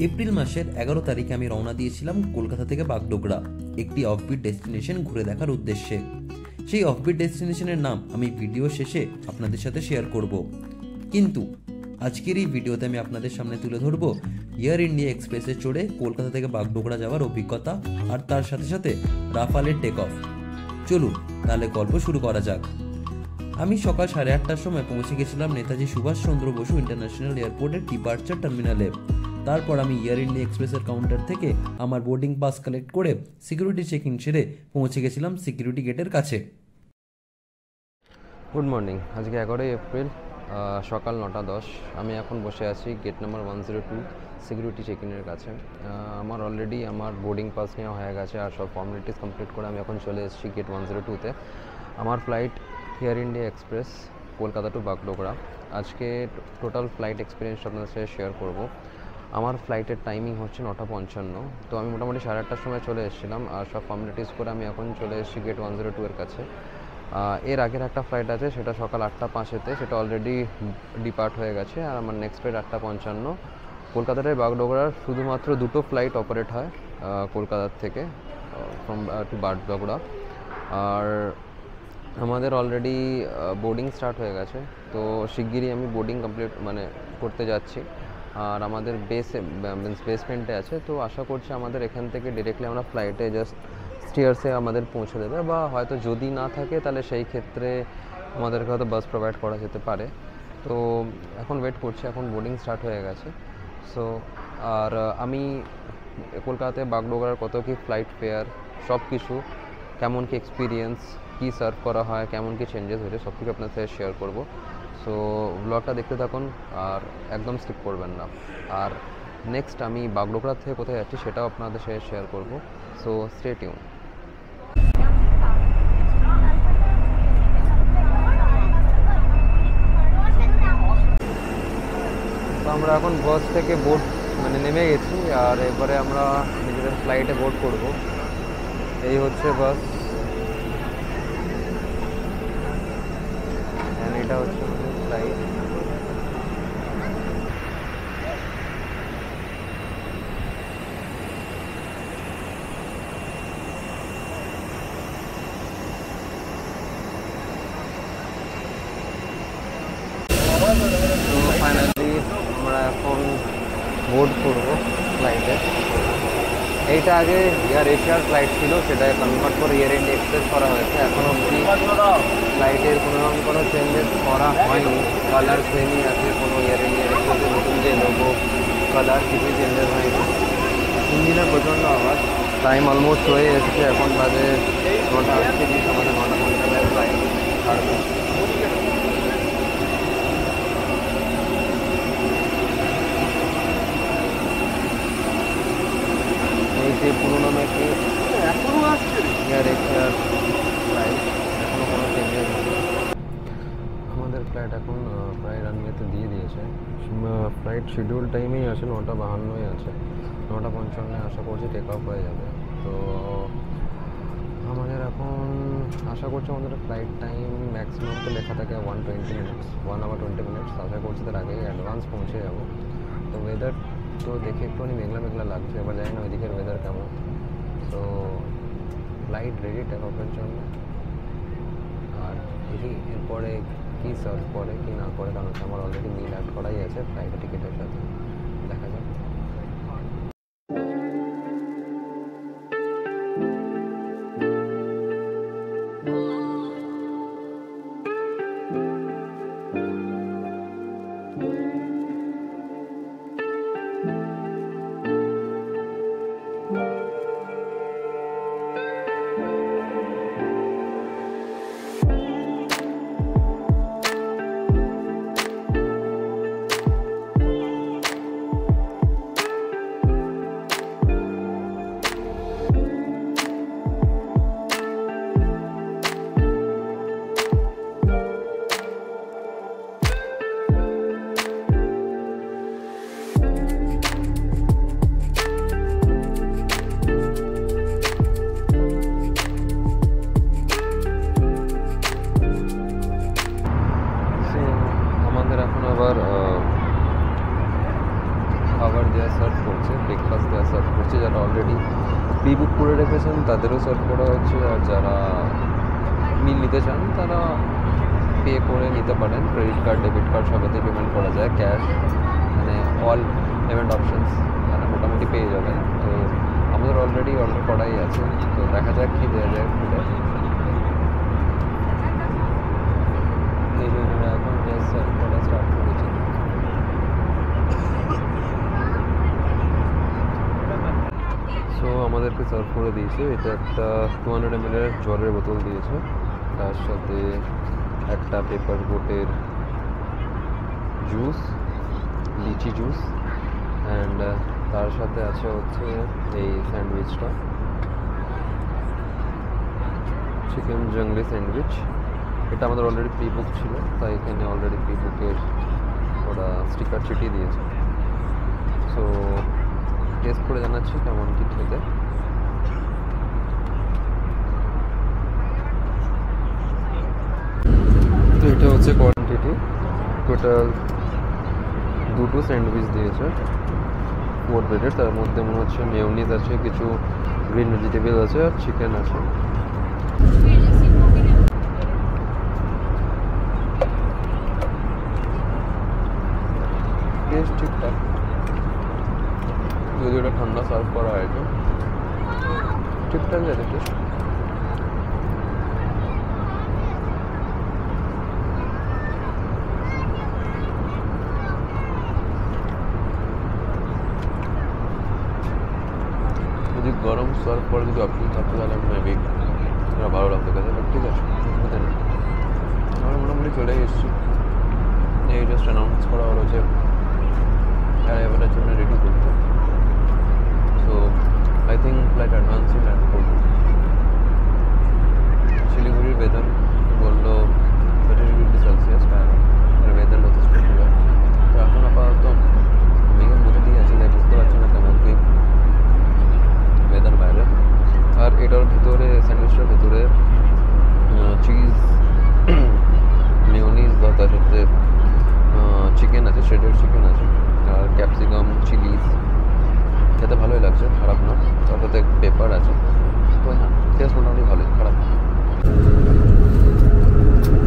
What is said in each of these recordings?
April মাসের 11 তারিখে আমি রওনা দিয়েছিলাম কলকাতা থেকে বাগডোগরা একটি অফবিট ডেস্টিনেশন ঘুরে দেখার উদ্দেশ্যে। সেই অফবিট ডেস্টিনেশনের নাম আমি ভিডিও শেষে আপনাদের সাথে শেয়ার করব, কিন্তু আজকের এই ভিডিওতে আমি আপনাদের সামনে তুলে ধরব এয়ার ইন্ডিয়া এক্সপ্রেসে চড়ে কলকাতা থেকে বাগডোগরা যাওয়ার অভিজ্ঞতা আর তার সাথে সাথে রাফালের টেক অফ। চলুন তাহলে গল্প শুরু করা যাক। আমি সকাল 8:30টার সময় পৌঁছে গেছিলাম নেতাজি সুভাষচন্দ্র বসু ইন্টারন্যাশনাল এয়ারপোর্টের ডিপার্চার টার্মিনালে। তারপর আমি এয়ার ইন্ডিয়া এক্সপ্রেসের কাউন্টার থেকে আমার বোর্ডিং পাস কালেক্ট করে সিকিউরিটি চেকিং সেরে পৌঁছে গেছিলাম সিকিউরিটি গেটের কাছে। Good morning. আজকে 11 এপ্রিল সকাল 9:10। আমি এখন বসে আছি গেট নাম্বার 102 সিকিউরিটি চেকিংয়ের কাছে। আমার অলরেডি আমার বোর্ডিং পাস নেওয়া হয়ে গেছে আর সব ফর্মালিটিস কমপ্লিট করে আমি এখন চলে এসেছি গেট 102-তে। আমার flight Air India Express Kolkata to Bagdogra. আজকে টোটাল ফ্লাইট এক্সপিরিয়েন্স আপনাদের সাথে শেয়ার করব। আমার ফ্লাইটের টাইমিং হচ্ছে 9:55। তো আমি মোটামুটি 8:30টার সময় চলে এসেছিলাম আর সব ফর্মালিটিস করে আমি এখন চলে এসেছি গেট 102-এর কাছে। এর আগের একটা ফ্লাইট আছে, সেটা সকাল 8:05-তে, সেটা অলরেডি ডিপার্ট হয়ে গেছে। আর আমার নেক্সট ফ্লাইট 8:55। কলকাতা থেকে বাগডোগরার শুধুমাত্র দুটো ফ্লাইট অপারেট হয় কলকাতার থেকে ফ্রম টু বাগডোগরা। আর আমাদের অলরেডি বোর্ডিং স্টার্ট হয়ে গেছে, তো শিগগিরই আমি বোর্ডিং কমপ্লিট করতে যাচ্ছি। আর আমাদের বেসমেন্টে আছে, তো আশা করছি আমাদের এখান থেকে ডিরেক্টলি আমরা ফ্লাইটে জাস্ট স্টিয়ার্সে আমাদের পৌঁছে দেবে, বা হয়তো যদি না থাকে তাহলে সেই ক্ষেত্রে আমাদেরকে হয়তো বাস প্রোভাইড করা যেতে পারে। তো এখন ওয়েট করছি, এখন বোর্ডিং স্টার্ট হয়ে গেছে। সো আর আমি কলকাতাতে বাগডোগরার কত কি ফ্লাইট ফেয়ার, সব কিছু কেমন কি এক্সপিরিয়েন্স, কী সার্ভ করা হয়, কেমন কি চেঞ্জেস হয়েছে, সব কিছু আপনার সাথে শেয়ার করব। সো ব্লগটা দেখতে থাকুন আর একদম স্কিপ করবেন না। আর নেক্সট আমি বাগডোগরা থেকে কোথায় যাচ্ছি সেটাও আপনাদের সাথে শেয়ার করব। So stay tune. তো আমরা এখন বাস থেকে বোর্ড নেমে গেছি আর এবারে আমরা নিজেদের ফ্লাইটে বোর্ড করব। এই হচ্ছে বাস, এটা হচ্ছে আমাদের ফ্লাইট। তো ফাইনালি আমরা এখন বোর্ড করবো ফ্লাইটে। এইটা আগে এয়ার এশিয়ার ফ্লাইট ছিল, সেটাকে কনভার্ট করে এয়ার ইন্ডিয়া এক্সপ্রেস করা হয়েছে। এখন অবধি ফ্লাইটের কোনো চেঞ্জেস করা হয়নি, কালার সেমই আছে। কোনো এয়ার ইন্ডিয়া এক্সপ্রেসের নতুন যে লোগো, কালার কিছুই চেঞ্জেস হয়নি। ইঞ্জিনের প্রচণ্ড আওয়াজ। টাইম অলমোস্ট হয়ে এসেছে, এখন বাজে 9:30, আমাদের 9:50 ফ্লাইট ছাড়বে। এই যে পুরোনো মেট্রি এখনও আসছে এয়ার এশিয়ার ফ্লাইট, এখনও কোনো চেঞ্জেস হয়নি। আমাদের ফ্লাইট এখন প্রায় রানওয়েতে দিয়ে দিয়েছে। ফ্লাইট শিডিউল টাইমেই আছে, 9:52 আছে। 9:55 আশা করছি টেক অফ হয়ে যাবে। তো আমাদের এখন আশা করছি আমাদের ফ্লাইট টাইম ম্যাক্সিমাম তো লেখা থাকে 120 মিনিটস, 1 hour 20 minutes। আশা করছি তার আগেই অ্যাডভান্স পৌঁছে যাবো। তো ওয়েদার তো দেখে একটুখানি মেঘলা মেঘলা লাগছে, এবার জানি না ওইদিকের ওয়েদার কেমন। তো ফ্লাইট রেডি টেক অফের জন্য। আর দেখি এরপরে কী সার্ভ করে কি না করে, কারণ আমার অলরেডি মিল অ্যাড করাই আছে ফ্লাইটের টিকিটের সাথে। দেখা যাক। দেওয়া সার্ভ করছে, ব্রেকফাস্ট দেওয়া সার্ভ করছে। যারা অলরেডি প্রি বুক করে রেখেছেন তাদেরও সার্ভ করা হচ্ছে, আর যারা মিল নিতে চান তারা পে করে নিতে পারেন। ক্রেডিট কার্ড, ডেবিট কার্ড সবেতেই পেমেন্ট করা যায়। ক্যাশ মানে অল পেমেন্ট অপশানস মানে মোটামুটি পেয়ে যাবেন। তো আমাদের অলরেডি অর্ডার করাই আছে, তো দেখা যাক কী দেওয়া যায় ফুডে। এই জন্য এখন জাস্ট সার্ভ করা স্টার্ট করেছি। সো আমাদেরকে সার্ভ করে দিয়েছে। এটা একটা 200 ml জলের বোতল দিয়েছে, তার সাথে একটা পেপার বোটের জুস, লিচি জুস, অ্যান্ড তার সাথে আছে হচ্ছে এই স্যান্ডউইচটা, চিকেন জাংলি স্যান্ডউইচ। এটা আমাদের অলরেডি প্রি বুক ছিল, তাই এখানে অলরেডি প্রি বুকের ওরা স্টিকার চিটিয়ে দিয়েছে। সো টেস্ট করে জানাচ্ছি কেমন কি খেতে। তো এটা হচ্ছে কোয়ান্টিটি, টোটাল 2টো স্যান্ডউইচ দিয়েছে 4 ব্রেডের। তার মধ্যে মনে হচ্ছে মেয়োনিজ আছে, কিছু গ্রিন ভেজিটেবল আছে, আর চিকেন আছে। টেস্ট ঠিকঠাক, যদি ওটা ঠান্ডা সার্ভ করা হয় তো ঠিকঠাক যাবে টেস্ট। যদি গরম সার্ভ করে যদি অপশন থাকতো তাহলে মেবি এটা ভালো লাগতো কাছে, বাট ঠিক আছে, অসুবিধা নেই। আমরা মোটামুটি চলে এসেছি। এই জাস্ট অ্যানাউন্স করা হলো যে অ্যারাইভালের জন্য রেডি করতে। সো আই থিঙ্ক ফ্লাইট অ্যাডভান্সই ল্যান্ড করবো। শিলিগুড়ির ওয়েদার বললো 30°C, ওয়েদার যথেষ্ট ভালো। তো এখন আপাতত মেঘের মধ্যে দিয়ে আছে, তাই বুঝতে পারছি না কেমন কি ওয়েদার বাইরে। আর এটার ভিতরে, স্যান্ডউইচটার ভিতরে চিজ, মেয়োনিজ বা তার সাথে চিকেন আছে, শ্রেডেড চিকেন আছে, আর ক্যাপসিকাম, চিলিজ, খেতে ভালোই লাগছে, খারাপ না। তার সাথে পেপার আছে, তো হ্যাঁ টেস্ট মোটামুটি ভালোই, খারাপ না।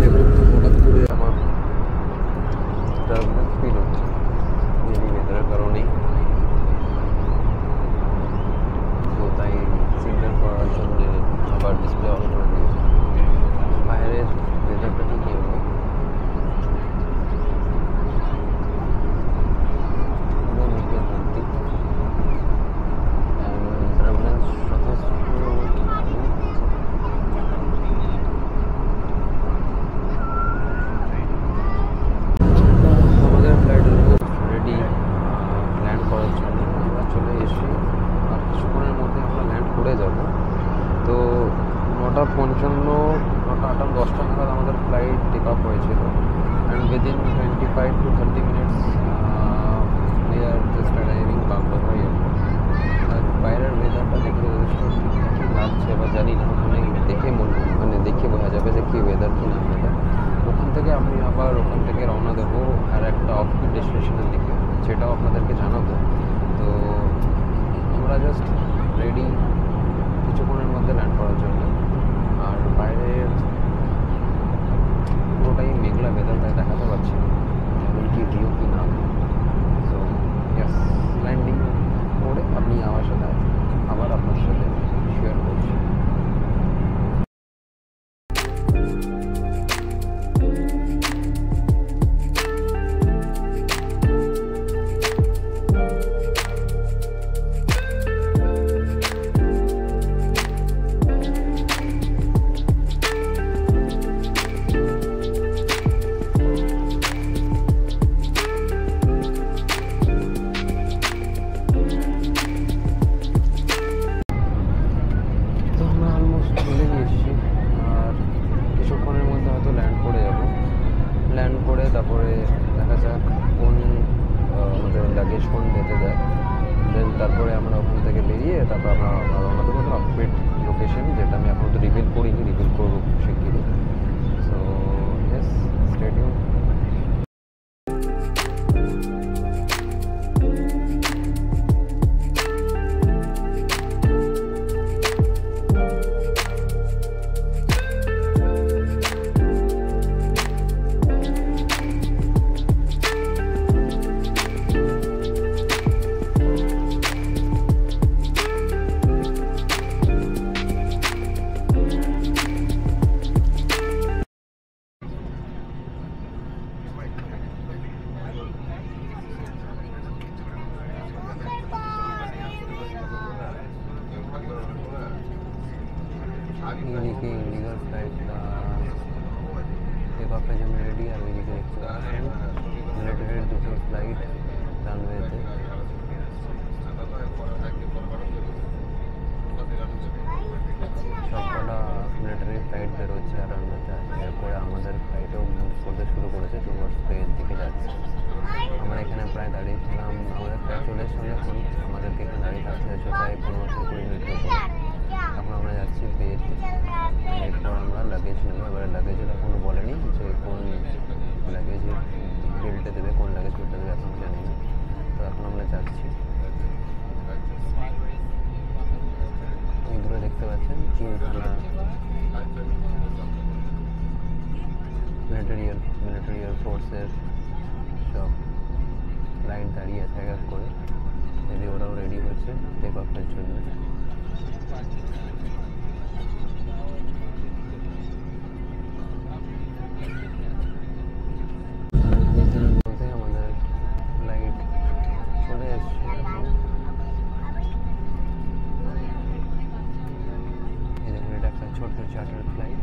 এগুলো তো হঠাৎ করে আমার টার্বুলেন্স ফিল হচ্ছে এই ওয়েদারের কারণেই। তো তাই সিগন্যাল করার জন্য আবার ডিসপ্লে অন করে দিয়েছে। বাইরের ওয়েদারটা ঠিকই হলো, করে যাব। তো 9:55, 9:58, 10টা নাগাদ আমাদের ফ্লাইট টেক অফ হয়েছিল, and within 25 to 30 minutes we are just arriving Bagdogra airport. আর বাইরের ওয়েদারটা দেখে যথেষ্ট ঠিকঠাকই লাগছে, বা জানি না, ওখানে দেখে মানে দেখে বোঝা যাবে যে কী ওয়েদার কী না ওয়েদার। ওখান থেকে আমি আবার ওখান থেকে রওনা দেবো আর একটা অফবিট ডেস্টিনেশনের দিকে, সেটাও আপনাদেরকে জানাবো। তো আমরা জাস্ট রেডি কিছুক্ষণের মধ্যে ল্যান্ড করার জন্য। আর বাইরের পুরোটাই মেঘলা ওয়েদার, তাই দেখাতে পারছি না এমন কি ভিউ কি না। সো ইয়াস, ল্যান্ডিং করে আপনি আমার সাথে আবার আপনার সাথে শেয়ার করছি। তারপরে দেখা যাক কোন আমাদের লাগেজ কোন ডেতে দেয়, দেন তারপরে আমরা ওখান থেকে বেরিয়ে তারপর আমরা রওনা দেবো অফবিট লোকেশন, যেটা আমি এখন তো রিভিল করিনি, রিভিল করবো শিগগিরই। So yes, stay tuned. এইদিকে ইন্ডিগোর ফ্লাইটটা টেক অফের জন্য রেডি, আর ওইদিকে দেখতে পাচ্ছেন মিলিটারির দুটো ফ্লাইট রানওয়েতে। সবকটা মিলিটারি ফ্লাইট বেরোচ্ছে আর রানওয়েতে আছে। এরপরে আমাদের ফ্লাইটও মুভ করতে শুরু করেছে, টুয়ার্ডস স্পেনের দিকে যাচ্ছে। আমরা এখানে প্রায় দাঁড়িয়েছিলাম, আমাদের ফ্লাইট চলে এসেছে যখন আমাদেরকে এখানে দাঁড়িয়ে থাকতে হয়েছে প্রায় 15-20 মিনিটের উপরে। এখন আমরা যাচ্ছি বেতে। এরপর আমরা লাগেজ নেবো। এবারে লাগেজের এখনও বলেনি যে কোন লাগেজের বেল্টে দেবে, কোন লাগেজ বেল্টে দেবে এখন জানি না। তো এখন আমরা যাচ্ছি। এই দূরে দেখতে পাচ্ছেন চিড়িয়াখানা, মিলিটারি এয়ারফোর্সের সব ফ্লাইট দাঁড়িয়ে আছে এক এক করে। যদি ওরাও রেডি হচ্ছে টেক অফের জন্য। আমাদের ফ্লাইট চলে এসছে। এই দেখুন, এটা একটা ছোট্ট চার্টার ফ্লাইট।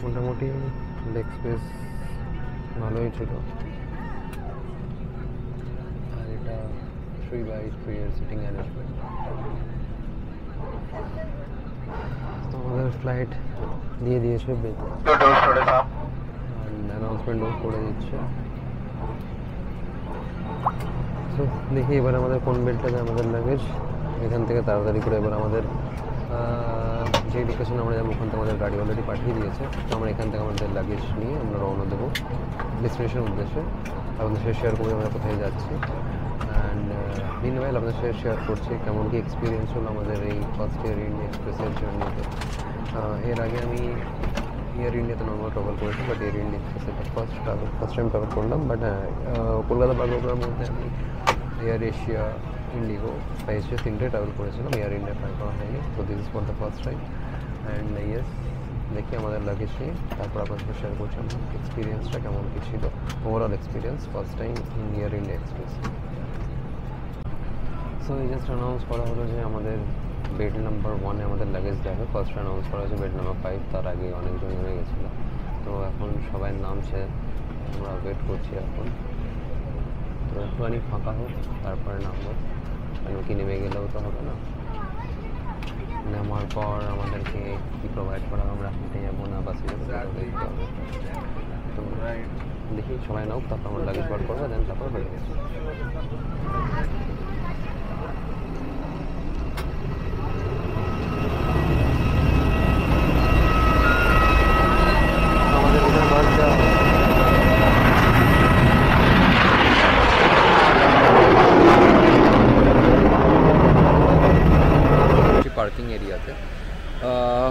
মোটামুটি লেগ স্পেস ভালোই ছিল। আর এটা 3x3 এর সিটিং অ্যারেঞ্জমেন্ট। তো আমাদের ফ্লাইট দিয়ে দিয়েছে বেতে, অ্যানাউন্সমেন্টও করে দিচ্ছে। তো দেখি এবার আমাদের কোন বেল্টটাতে আমাদের লাগেজ। এখান থেকে তাড়াতাড়ি করে এবার আমাদের যে লোকেশন আমরা যাবো ওখান থেকে আমাদের গাড়ি অলরেডি পাঠিয়ে দিয়েছে। তো আমরা এখান থেকে আমাদের লাগেজ নিয়ে আমরা রওনা দেবো ডেস্টিনেশনের উদ্দেশ্যে। আপনাদের সাথে শেয়ার করবো আমরা কোথায় যাচ্ছি। অ্যান্ড মিনওয়াইল আপনাদের সাথে শেয়ার করছি কেমন কি এক্সপিরিয়েন্স হলো আমাদের এই ফার্স্ট এয়ার ইন্ডিয়া এক্সপ্রেসের জার্নিতে। এর আগে আমি এয়ার ইন্ডিয়াতে নর্মাল ট্রাভেল করেছি, বাট এয়ার ইন্ডিয়া এক্সপ্রেসে ফার্স্ট টাইম ট্রাভেল করলাম। বাট কলকাতা বাগডোগরার মধ্যে আমি এয়ার এশিয়া, ইন্ডিগো, স্পাইসজেট তিনটে ট্রাভেল করেছিলাম, এয়ার ইন্ডিয়া ট্রাই করা হয়নি। তো this is for the first time. And yes, দেখি আমাদের লাগেজ নিয়ে তারপর আপনার সাথে শেয়ার করছি আমার এক্সপিরিয়েন্সটা কেমন কী ছিল, overall experience first time in air India express. So এই জাস্ট অ্যানাউন্স করা হলো যে আমাদের বেড নাম্বার 1-এ আমাদের লাগেজ যাবে। ফার্স্ট অ্যানাউন্স করা হয়েছে বেড নাম্বার 5, তার আগে অনেকজন নেমে গেছিলো। তো এখন সবাই নামছে, আমরা ওয়েট করছি এখন। তো একটুখানি ফাঁকা হোক তারপরে নামবো, কেন কি নেমে গেলেও তো হবে না। নামার পর আমাদেরকে কী প্রোভাইড করা, আমরা হেঁটে যাবো না বাসে যাবো দেখতে হবে। তো দেখি সবাই নাও, তারপর আমরা লাগেজ বার করবো, দেন তারপর হয়ে গেছে। পার্কিং এরিয়াতে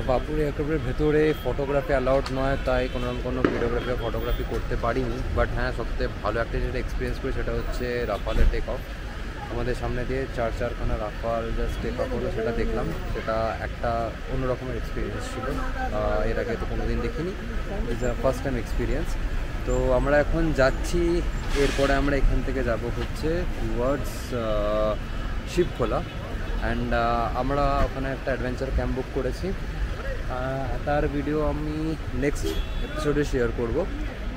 বাপুর এয়ারক্রাফ্টের ভেতরে ফটোগ্রাফি অ্যালাউড নয়, তাই কোনো ভিডিওগ্রাফি বা ফটোগ্রাফি করতে পারিনি। বাট হ্যাঁ, সবথেকে ভালো একটা যেটা এক্সপিরিয়েন্স করি সেটা হচ্ছে রাফালের টেক অফ। আমাদের সামনে দিয়ে চারখানা রাফাল জাস্ট টেক অফ হলো, সেটা দেখলাম। সেটা একটা অন্যরকমের এক্সপিরিয়েন্স ছিল, এর আগে তো কোনো দিন দেখিনি। Is a first time experience. তো আমরা এখন যাচ্ছি, এরপরে আমরা এখান থেকে যাব হচ্ছে টুয়ার্ডস শিবখোলা। অ্যান্ড আমরা ওখানে একটা অ্যাডভেঞ্চার ক্যাম্প বুক করেছি, তার ভিডিও আমি নেক্সট এপিসোডে শেয়ার করব।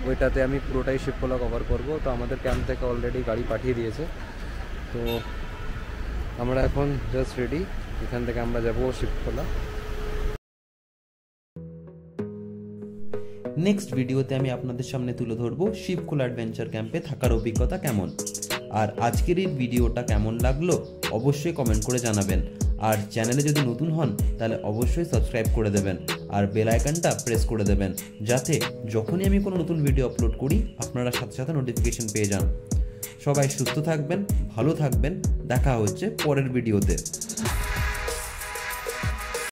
ওইটাতে আমি পুরোটাই শিবখোলা কভার করব। তো আমাদের ক্যাম্প থেকে অলরেডি গাড়ি পাঠিয়ে দিয়েছে, তো আমরা এখন জাস্ট রেডি। এখান থেকে আমরা যাব শিবখোলা। নেক্সট ভিডিওতে আমি আপনাদের সামনে তুলে ধরবো শিবখোলা অ্যাডভেঞ্চার ক্যাম্পে থাকার অভিজ্ঞতা কেমন। আর আজকের এই ভিডিওটা কেমন লাগলো অবশ্যই কমেন্ট করে জানাবেন। আর চ্যানেলে যদি নতুন হন তাহলে অবশ্যই সাবস্ক্রাইব করে দেবেন আর বেল আইকনটা প্রেস করে দেবেন, যাতে যখনই আমি কোনো নতুন ভিডিও আপলোড করি আপনারা সাথে সাথে নোটিফিকেশন পেয়ে যান। সবাই সুস্থ থাকবেন, ভালো থাকবেন, দেখা হচ্ছে পরের ভিডিওতে।